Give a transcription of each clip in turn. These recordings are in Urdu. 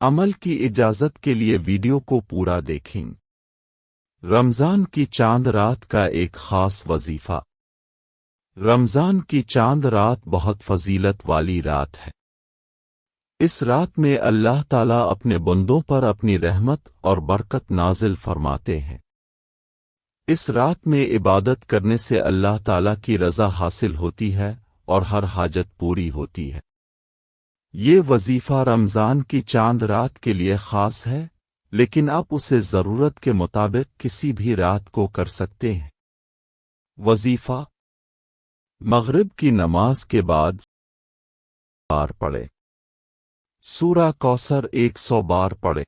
عمل کی اجازت کے لیے ویڈیو کو پورا دیکھیں۔ رمضان کی چاند رات کا ایک خاص وظیفہ۔ رمضان کی چاند رات بہت فضیلت والی رات ہے۔ اس رات میں اللہ تعالیٰ اپنے بندوں پر اپنی رحمت اور برکت نازل فرماتے ہیں۔ اس رات میں عبادت کرنے سے اللہ تعالیٰ کی رضا حاصل ہوتی ہے اور ہر حاجت پوری ہوتی ہے۔ یہ وظیفہ رمضان کی چاند رات کے لیے خاص ہے، لیکن آپ اسے ضرورت کے مطابق کسی بھی رات کو کر سکتے ہیں۔ وظیفہ: مغرب کی نماز کے بعد بار پڑھے۔ سورہ کوثر 100 بار پڑھے۔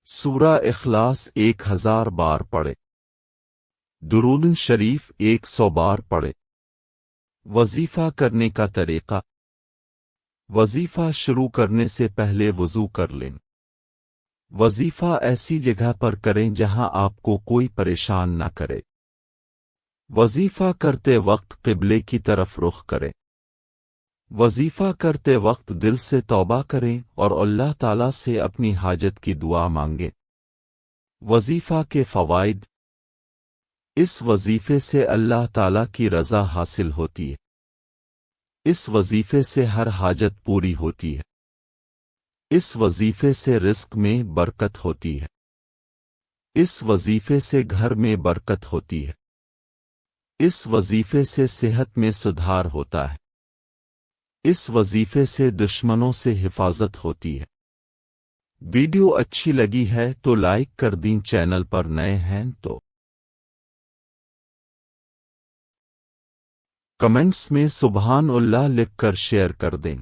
سورہ اخلاص 1000 بار پڑھے۔ درود شریف 100 بار پڑھے۔ وظیفہ کرنے کا طریقہ: وظیفہ شروع کرنے سے پہلے وضو کر لیں۔ وظیفہ ایسی جگہ پر کریں جہاں آپ کو کوئی پریشان نہ کرے۔ وظیفہ کرتے وقت قبلے کی طرف رخ کریں۔ وظیفہ کرتے وقت دل سے توبہ کریں اور اللہ تعالیٰ سے اپنی حاجت کی دعا مانگیں۔ وظیفہ کے فوائد: اس وظیفے سے اللہ تعالیٰ کی رضا حاصل ہوتی ہے۔ اس وظیفے سے ہر حاجت پوری ہوتی ہے۔ اس وظیفے سے رزق میں برکت ہوتی ہے۔ اس وظیفے سے گھر میں برکت ہوتی ہے۔ اس وظیفے سے صحت میں سدھار ہوتا ہے۔ اس وظیفے سے دشمنوں سے حفاظت ہوتی ہے۔ ویڈیو اچھی لگی ہے تو لائک کر دیں، چینل پر نئے ہیں تو کمنٹس میں سبحان اللہ لکھ کر شیئر کر دیں۔